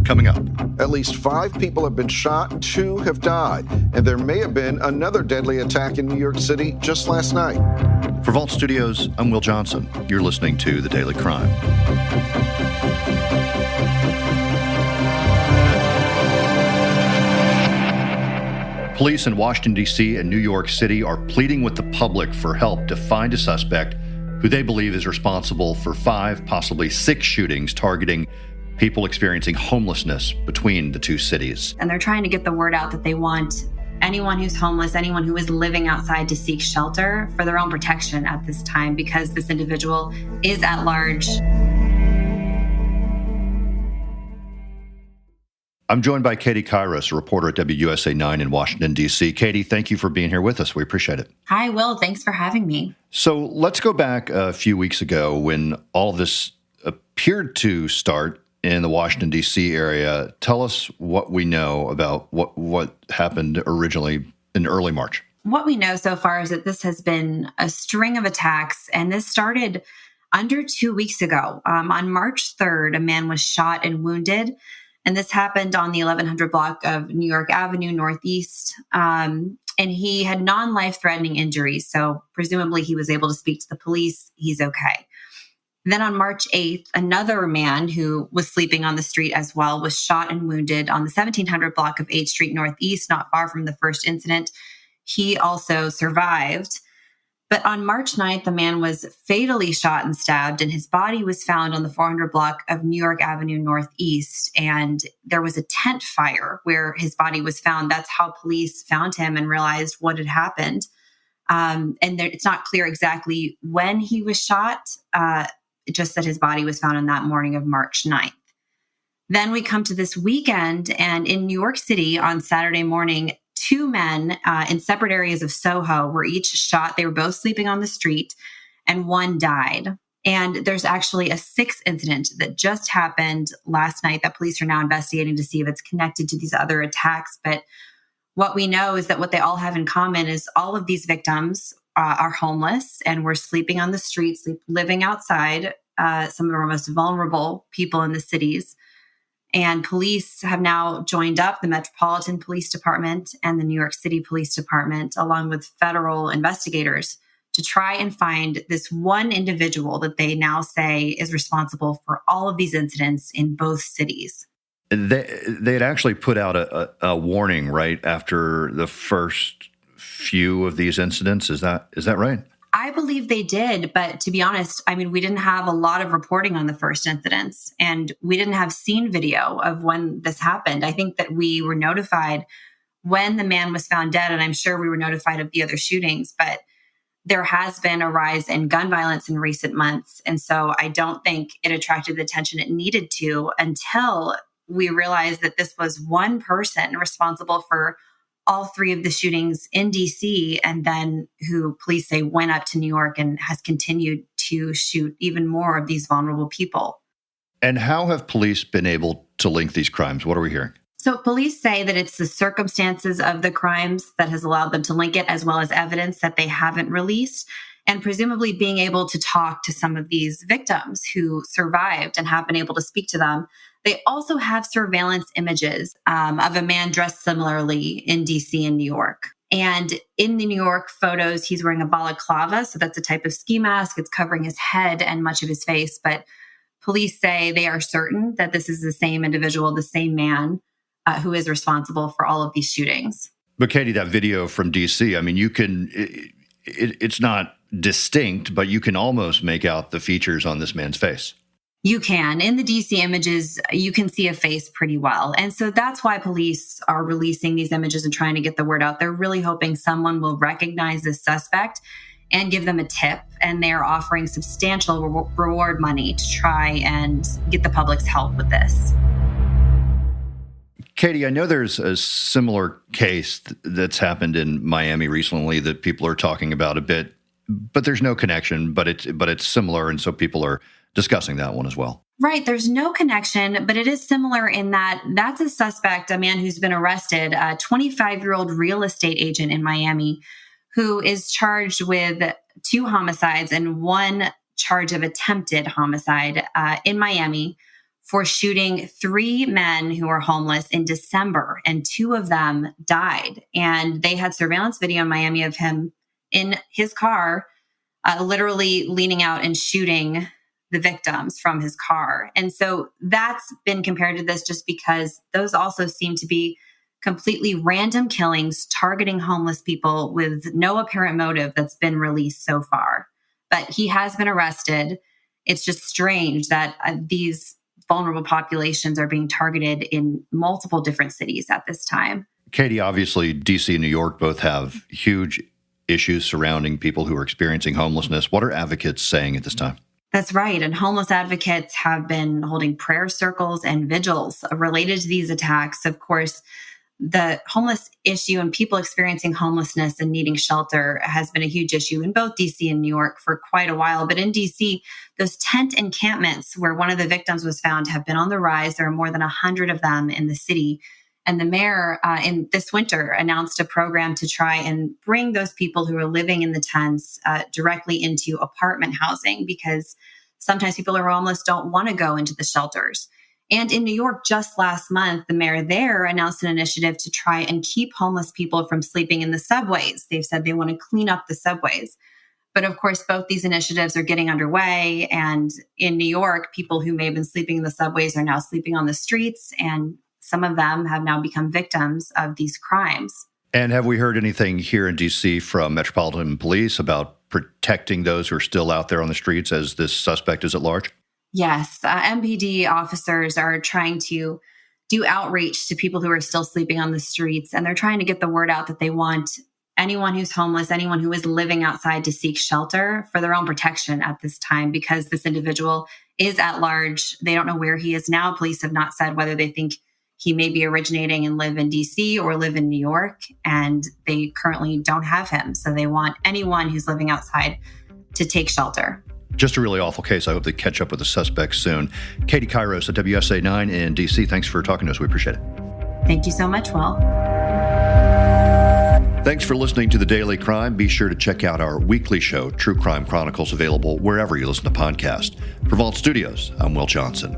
coming up. At least 5 people have been shot, 2 have died, and there may have been another deadly attack in New York City just last night. For Vault Studios, I'm Will Johnson. You're listening to The Daily Crime. Police in Washington, D.C. and New York City are pleading with the public for help to find a suspect who they believe is responsible for 5, possibly 6 shootings targeting people experiencing homelessness between the two cities. And they're trying to get the word out that they want anyone who's homeless, anyone who is living outside to seek shelter for their own protection at this time because this individual is at large. I'm joined by Katie Kyros, a reporter at WUSA9 in Washington, D.C. Katie, thank you for being here with us. We appreciate it. Hi, Will. Thanks for having me. So let's go back a few weeks ago when all this appeared to start in the Washington, D.C. area. Tell us what we know about what happened originally in early March. What we know so far is that this has been a string of attacks, and this started under 2 weeks ago. On March 3rd, a man was shot and wounded. And this happened on the 1100 block of New York Avenue Northeast. And he had non-life-threatening injuries. So presumably he was able to speak to the police. He's okay. Then on March 8th, another man who was sleeping on the street as well was shot and wounded on the 1700 block of 8th Street Northeast, not far from the first incident. He also survived. But on March 9th, the man was fatally shot and stabbed, and his body was found on the 400 block of New York Avenue Northeast. And there was a tent fire where his body was found. That's how police found him and realized what had happened. It's not clear exactly when he was shot, just that his body was found on that morning of March 9th. Then we come to this weekend, and in New York City on Saturday morning, 2 men in separate areas of Soho were each shot. They were both sleeping on the street, and one died. And there's actually a 6th incident that just happened last night that police are now investigating to see if it's connected to these other attacks. But what we know is that what they all have in common is all of these victims are homeless and were sleeping on the streets, living outside, some of our most vulnerable people in the cities. And police have now joined up, the Metropolitan Police Department and the New York City Police Department, along with federal investigators, to try and find this one individual that they now say is responsible for all of these incidents in both cities. They had actually put out a warning right after the first few of these incidents. Is that right? I believe they did, but to be honest, we didn't have a lot of reporting on the first incidents, and we didn't have scene video of when this happened. I think that we were notified when the man was found dead, and I'm sure we were notified of the other shootings, but there has been a rise in gun violence in recent months, and so I don't think it attracted the attention it needed to until we realized that this was one person responsible for all 3 of the shootings in DC, and then who police say went up to New York and has continued to shoot even more of these vulnerable people. And how have police been able to link these crimes? What are we hearing? So police say that it's the circumstances of the crimes that has allowed them to link it, as well as evidence that they haven't released, and presumably being able to talk to some of these victims who survived and have been able to speak to them. They also have surveillance images of a man dressed similarly in DC and New York. And in the New York photos, he's wearing a balaclava. So that's a type of ski mask. It's covering his head and much of his face. But police say they are certain that this is the same individual, the same man who is responsible for all of these shootings. But Katie, that video from DC, it's not distinct, but you can almost make out the features on this man's face. You can. In the DC images, you can see a face pretty well. And so that's why police are releasing these images and trying to get the word out. They're really hoping someone will recognize this suspect and give them a tip. And they're offering substantial reward money to try and get the public's help with this. Katie, I know there's a similar case that's happened in Miami recently that people are talking about a bit, but there's no connection, but it's similar. And so people are discussing that one as well. Right. There's no connection, but it is similar in that that's a suspect, a man who's been arrested, a 25-year-old real estate agent in Miami who is charged with 2 homicides and 1 charge of attempted homicide in Miami for shooting 3 men who were homeless in December, and 2 of them died. And they had surveillance video in Miami of him in his car, literally leaning out and shooting the victims from his car. And so that's been compared to this just because those also seem to be completely random killings targeting homeless people with no apparent motive that's been released so far. But he has been arrested. It's just strange that these vulnerable populations are being targeted in multiple different cities at this time. Katie, obviously, D.C. and New York both have huge issues surrounding people who are experiencing homelessness. What are advocates saying at this time? That's right. And homeless advocates have been holding prayer circles and vigils related to these attacks. Of course, the homeless issue and people experiencing homelessness and needing shelter has been a huge issue in both DC and New York for quite a while. But in DC, those tent encampments where one of the victims was found have been on the rise. There are more than 100 of them in the city. And the mayor in this winter announced a program to try and bring those people who are living in the tents directly into apartment housing, because sometimes people who are homeless don't want to go into the shelters. And in New York, just last month, the mayor there announced an initiative to try and keep homeless people from sleeping in the subways. They've said they want to clean up the subways. But of course, both these initiatives are getting underway. And in New York, people who may have been sleeping in the subways are now sleeping on the streets. And some of them have now become victims of these crimes. And have we heard anything here in D.C. from Metropolitan Police about protecting those who are still out there on the streets as this suspect is at large? Yes, MPD officers are trying to do outreach to people who are still sleeping on the streets, and they're trying to get the word out that they want anyone who's homeless, anyone who is living outside, to seek shelter for their own protection at this time, because this individual is at large. They don't know where he is now. Police have not said whether they think he may be originating and live in DC or live in New York, and they currently don't have him. So they want anyone who's living outside to take shelter. Just a really awful case. I hope they catch up with the suspects soon. Katie Kyros at WUSA9 in D.C., thanks for talking to us. We appreciate it. Thank you so much, Will. Thanks for listening to The Daily Crime. Be sure to check out our weekly show, True Crime Chronicles, available wherever you listen to podcasts. For Vault Studios, I'm Will Johnson.